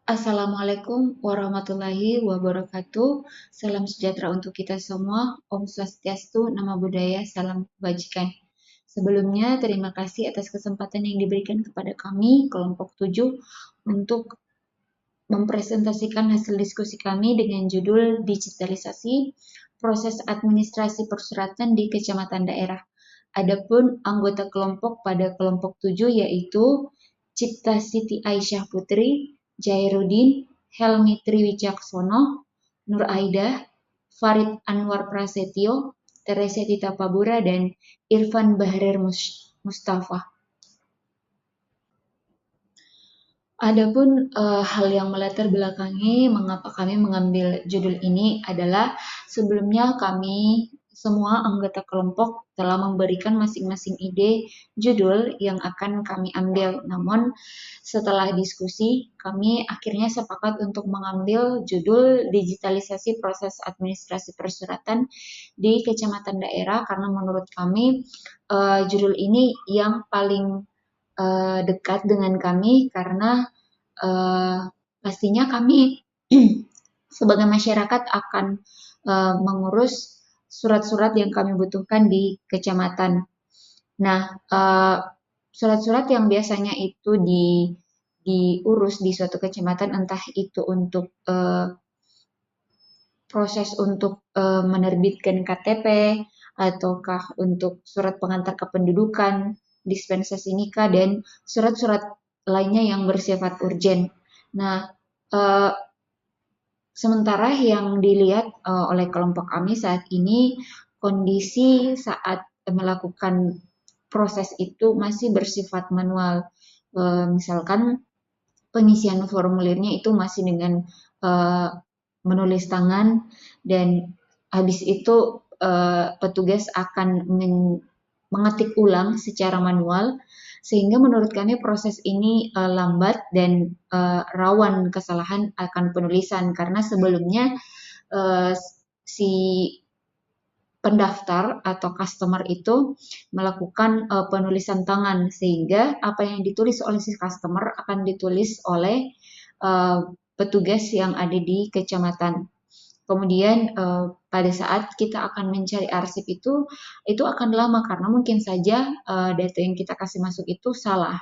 Assalamualaikum warahmatullahi wabarakatuh. Salam sejahtera untuk kita semua. Om Swastiastu, Namo Buddhaya, salam kebajikan. Sebelumnya, terima kasih atas kesempatan yang diberikan kepada kami, kelompok 7, untuk mempresentasikan hasil diskusi kami dengan judul Digitalisasi Proses Administrasi Persuratan di Kecamatan Daerah. Adapun anggota kelompok pada kelompok 7 yaitu Cipta Siti Aisyah Putri, Jairudin, Helmi Triwicaksono, Nur Aidah, Farid Anwar Prasetyo, Teresa Tita Pabura, dan Irfan Bahrer Mustafa. Adapun hal yang melatar belakangi mengapa kami mengambil judul ini adalah sebelumnya kami semua anggota kelompok telah memberikan masing-masing ide judul yang akan kami ambil. Namun setelah diskusi kami akhirnya sepakat untuk mengambil judul digitalisasi proses administrasi persuratan di kecamatan daerah karena menurut kami judul ini yang paling dekat dengan kami karena pastinya kami sebagai masyarakat akan mengurus surat-surat yang kami butuhkan di kecamatan. Nah, surat-surat yang biasanya itu diurus di suatu kecamatan, entah itu untuk proses untuk menerbitkan KTP, ataukah untuk surat pengantar kependudukan, dispensasi nikah, dan surat-surat lainnya yang bersifat urgen. Nah, sementara yang dilihat oleh kelompok kami saat ini, kondisi saat melakukan proses itu masih bersifat manual. Misalkan pengisian formulirnya itu masih dengan menulis tangan, dan habis itu petugas akan mengetik ulang secara manual, sehingga menurut kami proses ini lambat dan rawan kesalahan akan penulisan karena sebelumnya si pendaftar atau customer itu melakukan penulisan tangan, sehingga apa yang ditulis oleh si customer akan ditulis oleh petugas yang ada di kecamatan. Kemudian pada saat kita akan mencari arsip itu akan lama karena mungkin saja data yang kita kasih masuk itu salah.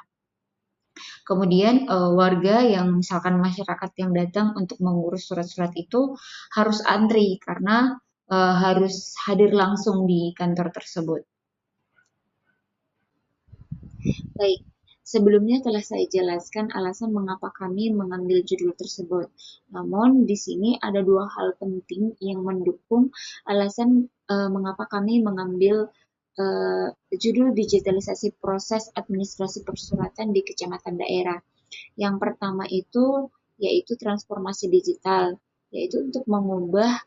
Kemudian warga yang misalkan masyarakat yang datang untuk mengurus surat-surat itu harus antri karena harus hadir langsung di kantor tersebut. Baik, sebelumnya telah saya jelaskan alasan mengapa kami mengambil judul tersebut. Namun di sini ada dua hal penting yang mendukung alasan mengapa kami mengambil judul digitalisasi proses administrasi persuratan di kecamatan daerah. Yang pertama itu yaitu transformasi digital, yaitu untuk mengubah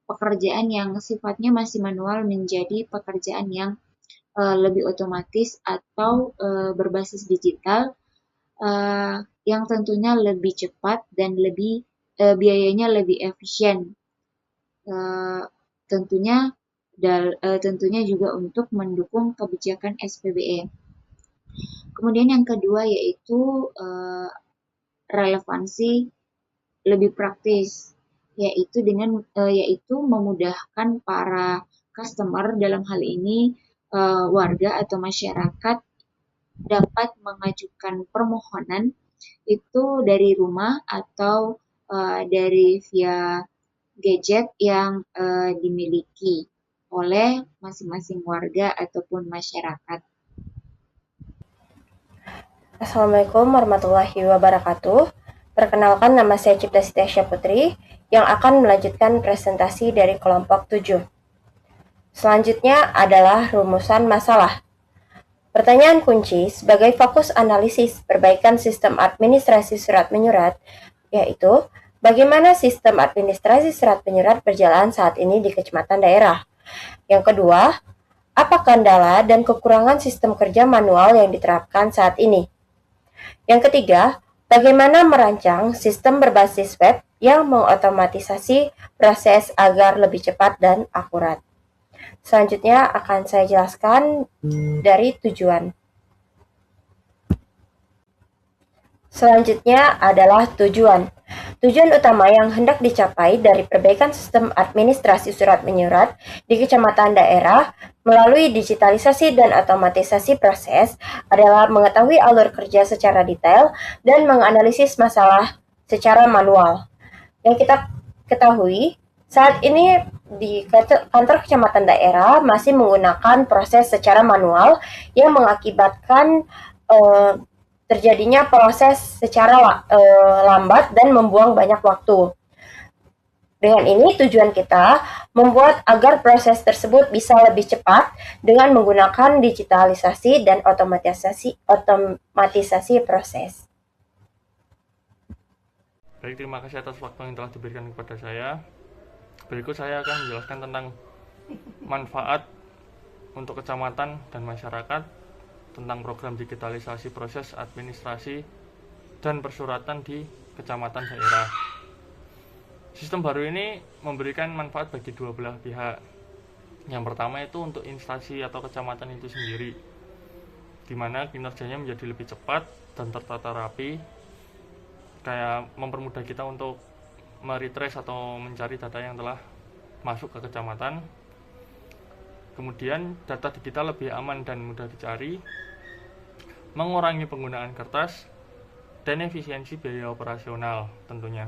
pekerjaan yang sifatnya masih manual menjadi pekerjaan yang lebih otomatis atau berbasis digital yang tentunya lebih cepat dan lebih biayanya lebih efisien. Tentunya juga untuk mendukung kebijakan SPBE. Kemudian yang kedua yaitu relevansi lebih praktis, yaitu memudahkan para customer, dalam hal ini warga atau masyarakat, dapat mengajukan permohonan itu dari rumah atau dari via gadget yang dimiliki oleh masing-masing warga ataupun masyarakat. Assalamualaikum warahmatullahi wabarakatuh. Perkenalkan, nama saya Cipta Siti Aisyah Putri yang akan melanjutkan presentasi dari kelompok 7. Selanjutnya adalah rumusan masalah. Pertanyaan kunci sebagai fokus analisis perbaikan sistem administrasi surat menyurat, yaitu bagaimana sistem administrasi surat menyurat berjalan saat ini di kecamatan daerah. Yang kedua, apa kendala dan kekurangan sistem kerja manual yang diterapkan saat ini. Yang ketiga, bagaimana merancang sistem berbasis web yang mengotomatisasi proses agar lebih cepat dan akurat. Selanjutnya akan saya jelaskan dari tujuan. Selanjutnya adalah tujuan. Tujuan utama yang hendak dicapai dari perbaikan sistem administrasi surat menyurat di kecamatan daerah melalui digitalisasi dan otomatisasi proses adalah mengetahui alur kerja secara detail dan menganalisis masalah secara manual. Yang kita ketahui, saat ini di kantor kecamatan daerah masih menggunakan proses secara manual yang mengakibatkan terjadinya proses secara lambat dan membuang banyak waktu. Dengan ini tujuan kita membuat agar proses tersebut bisa lebih cepat dengan menggunakan digitalisasi dan otomatisasi proses. Baik, terima kasih atas waktu yang telah diberikan kepada saya. Berikut saya akan menjelaskan tentang manfaat untuk kecamatan dan masyarakat tentang program digitalisasi proses administrasi dan persuratan di kecamatan daerah. Sistem baru ini memberikan manfaat bagi dua belah pihak. Yang pertama itu untuk instansi atau kecamatan itu sendiri, di mana kinerjanya menjadi lebih cepat dan tertata rapi, kayak mempermudah kita untuk meretrace atau mencari data yang telah masuk ke kecamatan. Kemudian data digital lebih aman dan mudah dicari, mengurangi penggunaan kertas, dan efisiensi biaya operasional tentunya.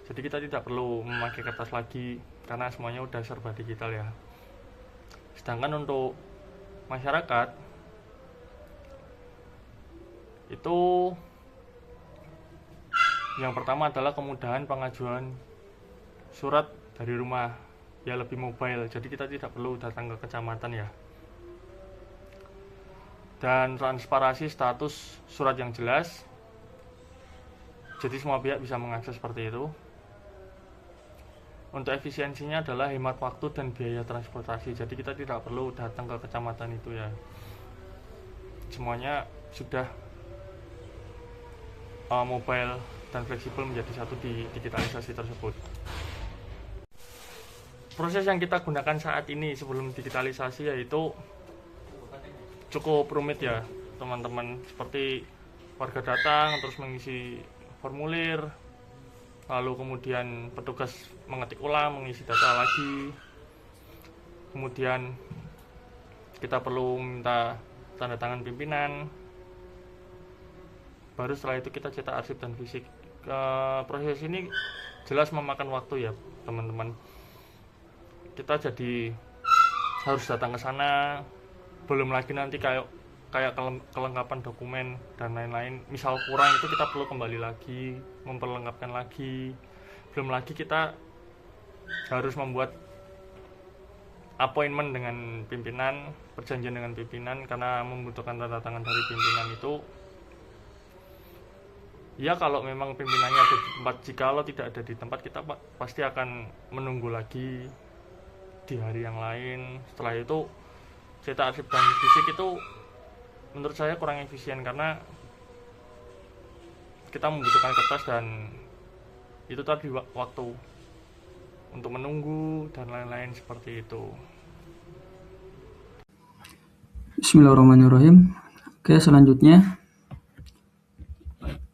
Jadi kita tidak perlu memakai kertas lagi karena semuanya udah serba digital ya. Sedangkan untuk masyarakat itu yang pertama adalah kemudahan pengajuan surat dari rumah, ya lebih mobile. Jadi kita tidak perlu datang ke kecamatan ya. Dan transparansi status surat yang jelas. Jadi semua pihak bisa mengakses seperti itu. Untuk efisiensinya adalah hemat waktu dan biaya transportasi. Jadi kita tidak perlu datang ke kecamatan itu ya. Semuanya sudah mobile dan fleksibel menjadi satu di digitalisasi tersebut. Proses yang kita gunakan saat ini sebelum digitalisasi yaitu cukup rumit ya teman-teman, seperti warga datang terus mengisi formulir, lalu kemudian petugas mengetik ulang, mengisi data lagi, kemudian kita perlu minta tanda tangan pimpinan, baru setelah itu kita cetak arsip dan fisik. Proses ini jelas memakan waktu ya teman-teman. Kita jadi harus datang ke sana, belum lagi nanti kayak kelengkapan dokumen dan lain-lain. Misal kurang itu kita perlu kembali lagi, memperlengkapkan lagi. Belum lagi kita harus membuat appointment dengan pimpinan, perjanjian dengan pimpinan, karena membutuhkan tanda tangan dari pimpinan itu. Ya kalau memang pimpinannya ada di tempat, jikalau tidak ada di tempat kita pasti akan menunggu lagi di hari yang lain. Setelah itu cetak arsip dan fisik itu menurut saya kurang efisien karena kita membutuhkan kertas dan itu tadi waktu untuk menunggu dan lain-lain seperti itu. Bismillahirrahmanirrahim. Oke, selanjutnya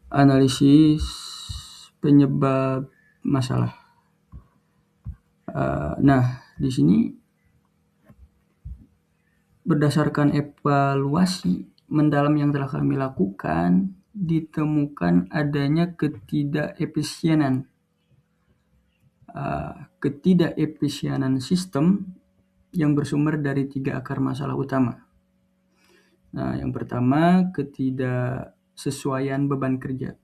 analisis penyebab masalah. Nah, di sini berdasarkan evaluasi mendalam yang telah kami lakukan, ditemukan adanya ketidakefisienan sistem yang bersumber dari 3 akar masalah utama. Nah, yang pertama, ketidaksesuaian beban kerja.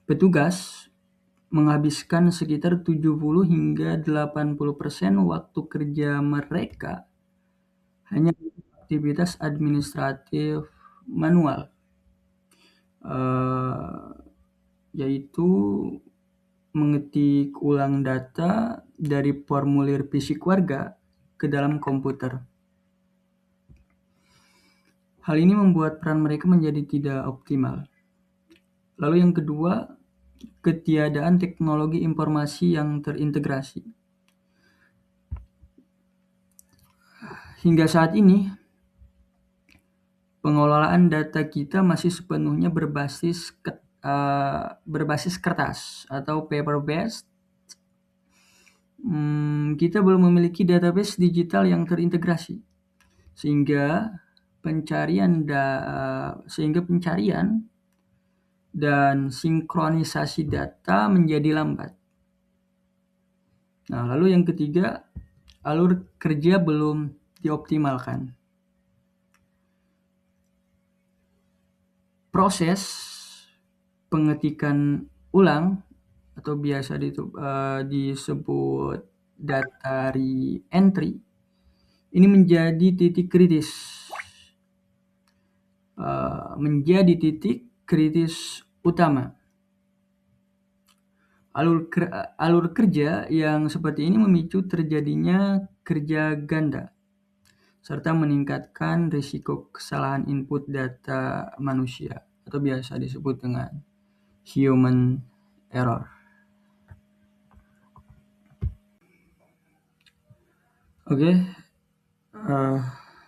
Petugas menghabiskan sekitar 70 hingga 80% waktu kerja mereka hanya untuk aktivitas administratif manual, yaitu mengetik ulang data dari formulir fisik warga ke dalam komputer. Hal ini membuat peran mereka menjadi tidak optimal. Lalu yang kedua, ketiadaan teknologi informasi yang terintegrasi. Hingga saat ini, pengelolaan data kita masih sepenuhnya berbasis kertas atau paper based. Kita belum memiliki database digital yang terintegrasi, sehingga pencarian dan sinkronisasi data menjadi lambat. Nah, lalu yang ketiga, alur kerja belum dioptimalkan. Proses pengetikan ulang atau biasa disebut data re-entry ini menjadi titik kritis utama. Alur kerja yang seperti ini memicu terjadinya kerja ganda serta meningkatkan risiko kesalahan input data manusia atau biasa disebut dengan human error. Oke,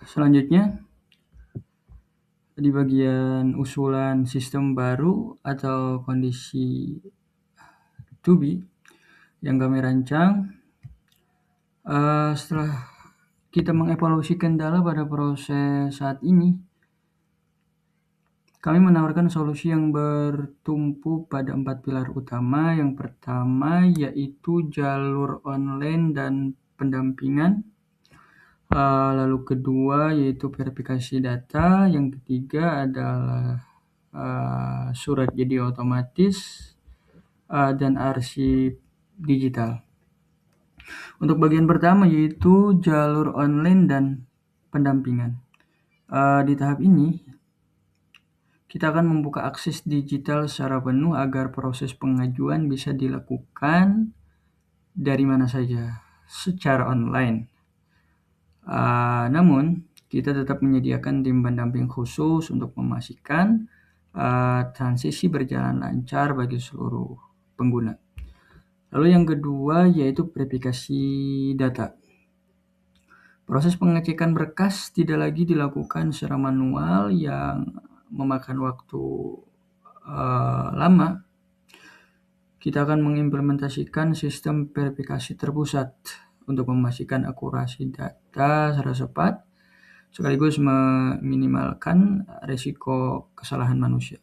selanjutnya di bagian usulan sistem baru atau kondisi to be yang kami rancang setelah kita mengevaluasi kendala pada proses saat ini, kami menawarkan solusi yang bertumpu pada 4 pilar utama. Yang pertama yaitu jalur online dan pendampingan. Lalu kedua yaitu verifikasi data. Yang ketiga adalah surat jadi otomatis dan arsip digital. Untuk bagian pertama yaitu jalur online dan pendampingan. Di tahap ini kita akan membuka akses digital secara penuh agar proses pengajuan bisa dilakukan dari mana saja secara online. Namun, kita tetap menyediakan tim pendamping khusus untuk memastikan transisi berjalan lancar bagi seluruh pengguna. Lalu yang kedua yaitu verifikasi data. Proses pengecekan berkas tidak lagi dilakukan secara manual yang memakan waktu lama. Kita akan mengimplementasikan sistem verifikasi terpusat untuk memastikan akurasi data secara cepat, sekaligus meminimalkan risiko kesalahan manusia.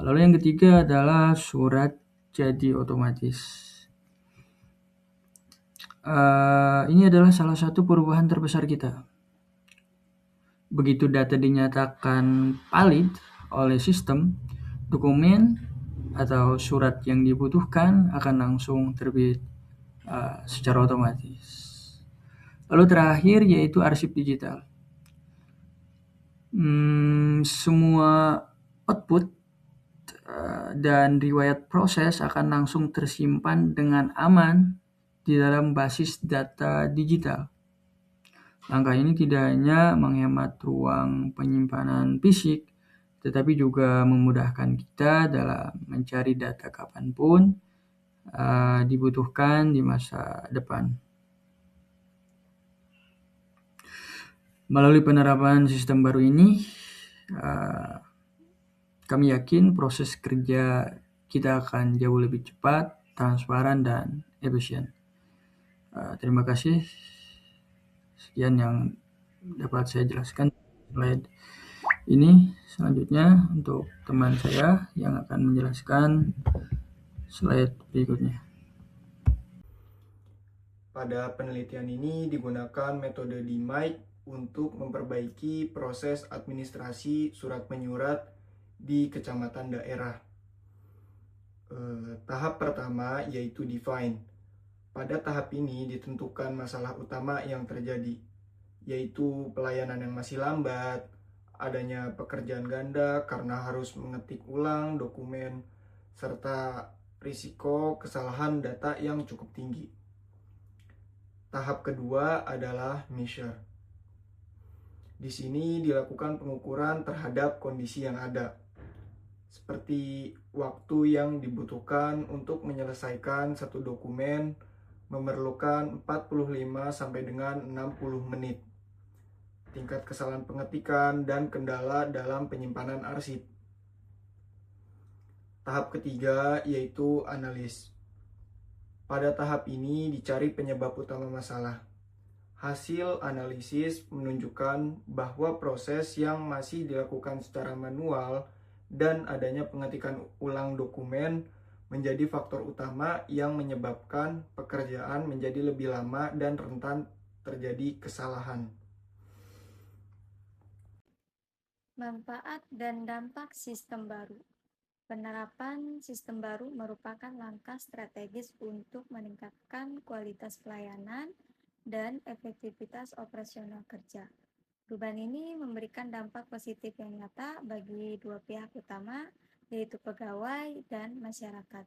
Lalu yang ketiga adalah surat jadi otomatis. Ini adalah salah satu perubahan terbesar kita. Begitu data dinyatakan valid oleh sistem, dokumen atau surat yang dibutuhkan akan langsung terbit secara otomatis. Lalu terakhir yaitu arsip digital. Semua output dan riwayat proses akan langsung tersimpan dengan aman di dalam basis data digital. Langkah ini tidak hanya menghemat ruang penyimpanan fisik, tetapi juga memudahkan kita dalam mencari data kapanpun dibutuhkan di masa depan. Melalui penerapan sistem baru ini, kami yakin proses kerja kita akan jauh lebih cepat, transparan, dan efisien. Terima kasih. Sekian yang dapat saya jelaskan slide ini. Selanjutnya untuk teman saya yang akan menjelaskan slide berikutnya. Pada penelitian ini digunakan metode DMAIC untuk memperbaiki proses administrasi surat menyurat di kecamatan daerah. Tahap pertama yaitu define. Pada tahap ini ditentukan masalah utama yang terjadi, yaitu pelayanan yang masih lambat, adanya pekerjaan ganda karena harus mengetik ulang dokumen, serta risiko kesalahan data yang cukup tinggi. Tahap kedua adalah measure. Di sini dilakukan pengukuran terhadap kondisi yang ada, seperti waktu yang dibutuhkan untuk menyelesaikan satu dokumen memerlukan 45 sampai dengan 60 menit. tingkat kesalahan pengetikan, dan kendala dalam penyimpanan arsip. Tahap ketiga yaitu analis. Pada tahap ini dicari penyebab utama masalah. Hasil analisis menunjukkan bahwa proses yang masih dilakukan secara manual dan adanya pengetikan ulang dokumen menjadi faktor utama yang menyebabkan pekerjaan menjadi lebih lama dan rentan terjadi kesalahan. Manfaat dan dampak sistem baru. Penerapan sistem baru merupakan langkah strategis untuk meningkatkan kualitas pelayanan dan efektivitas operasional kerja. Perubahan ini memberikan dampak positif yang nyata bagi dua pihak utama, yaitu pegawai dan masyarakat.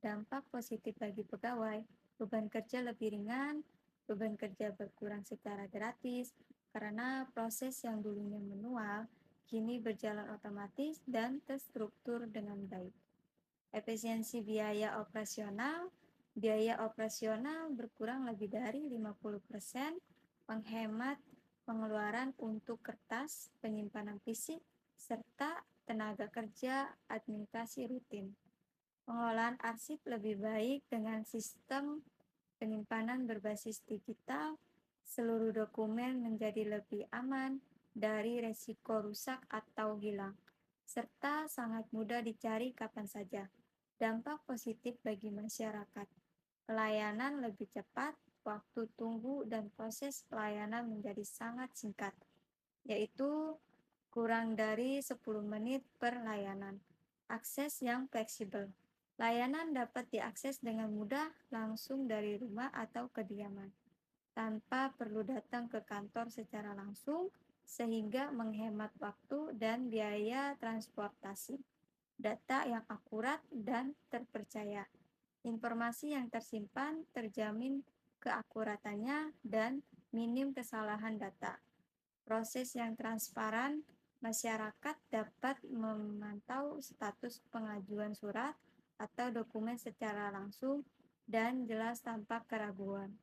Dampak positif bagi pegawai, beban kerja lebih ringan, beban kerja berkurang secara gratis, karena proses yang dulunya manual kini berjalan otomatis dan terstruktur dengan baik. Efisiensi biaya operasional berkurang lebih dari 50%, menghemat pengeluaran untuk kertas, penyimpanan fisik, serta tenaga kerja administrasi rutin. Pengelolaan arsip lebih baik dengan sistem penyimpanan berbasis digital, seluruh dokumen menjadi lebih aman dari resiko rusak atau hilang, serta sangat mudah dicari kapan saja. Dampak positif bagi masyarakat. Pelayanan lebih cepat, waktu tunggu dan proses pelayanan menjadi sangat singkat, yaitu kurang dari 10 menit per layanan. Akses yang fleksibel. Layanan dapat diakses dengan mudah langsung dari rumah atau kediaman, tanpa perlu datang ke kantor secara langsung, sehingga menghemat waktu dan biaya transportasi. Data yang akurat dan terpercaya. Informasi yang tersimpan terjamin keakuratannya dan minim kesalahan data. Proses yang transparan, masyarakat dapat memantau status pengajuan surat atau dokumen secara langsung dan jelas tanpa keraguan.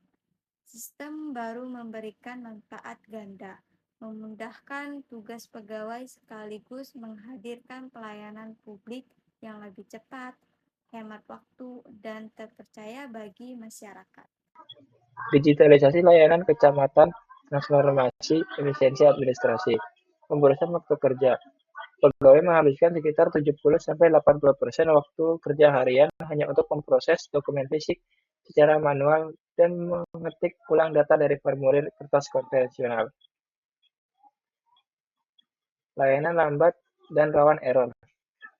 Sistem baru memberikan manfaat ganda, memudahkan tugas pegawai sekaligus menghadirkan pelayanan publik yang lebih cepat, hemat waktu, dan terpercaya bagi masyarakat. Digitalisasi layanan kecamatan, transformasi efisiensi administrasi, pemborosan waktu kerja. Pegawai menghabiskan sekitar 70-80% waktu kerja harian hanya untuk memproses dokumen fisik secara manual dan mengetik ulang data dari formulir kertas konvensional. Layanan lambat dan rawan error.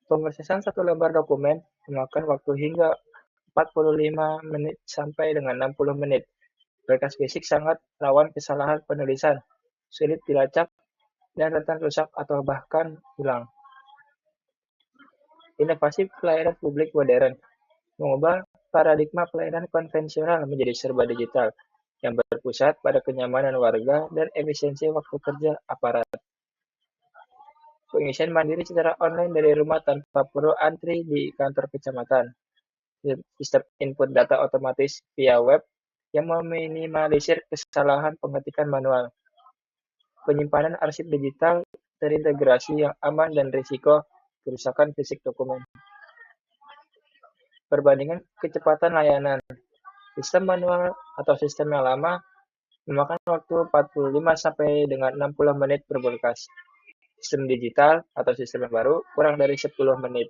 Pemrosesan satu lembar dokumen memakan waktu hingga 45 menit sampai dengan 60 menit. Berkas fisik sangat rawan kesalahan penulisan, sulit dilacak, dan rentan rusak atau bahkan hilang. Inovasi pelayanan publik modern mengubah paradigma pelayanan konvensional menjadi serba digital yang berpusat pada kenyamanan warga dan efisiensi waktu kerja aparat. Pengisian mandiri secara online dari rumah tanpa perlu antri di kantor kecamatan. Sistem input data otomatis via web yang meminimalisir kesalahan pengetikan manual. Penyimpanan arsip digital terintegrasi yang aman dan risiko kerusakan fisik dokumen. Perbandingan kecepatan layanan. Sistem manual atau sistem yang lama memakan waktu 45 sampai dengan 60 menit per berkas. Sistem digital atau sistem yang baru kurang dari 10 menit.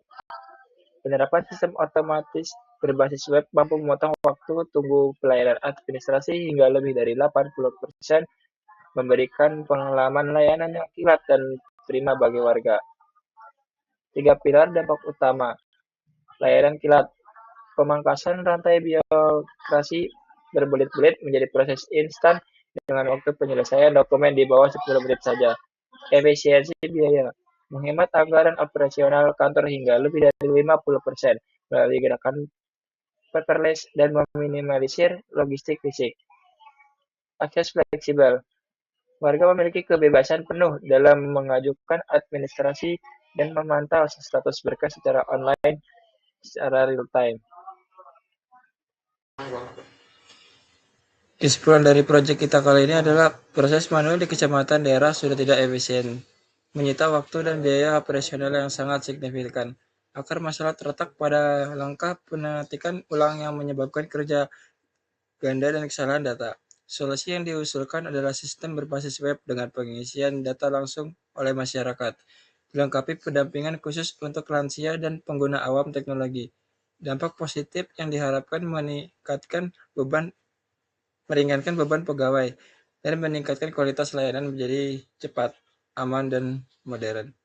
Penerapan sistem otomatis berbasis web mampu memotong waktu tunggu pelayanan administrasi hingga lebih dari 80%, memberikan pengalaman layanan yang kilat dan prima bagi warga. 3 pilar dampak utama. Layanan kilat. Pemangkasan rantai birokrasi berbelit-belit menjadi proses instan dengan waktu penyelesaian dokumen di bawah 10 menit saja. Efisiensi biaya. Menghemat anggaran operasional kantor hingga lebih dari 50% melalui gerakan paperless dan meminimalisir logistik fisik. Akses fleksibel. Warga memiliki kebebasan penuh dalam mengajukan administrasi dan memantau status berkas secara online secara real time. Kesimpulan dari proyek kita kali ini adalah proses manual di kecamatan daerah sudah tidak efisien, menyita waktu dan biaya operasional yang sangat signifikan. Akar masalah terletak pada langkah penetikan ulang yang menyebabkan kerja ganda dan kesalahan data. Solusi yang diusulkan adalah sistem berbasis web dengan pengisian data langsung oleh masyarakat, dilengkapi pendampingan khusus untuk lansia dan pengguna awam teknologi. Dampak positif yang diharapkan meringankan beban pegawai, dan meningkatkan kualitas layanan menjadi cepat, aman, dan modern.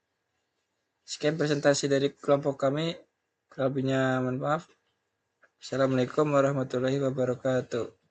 Sekian presentasi dari kelompok kami. Kurang lebihnya mohon maaf. Assalamualaikum warahmatullahi wabarakatuh.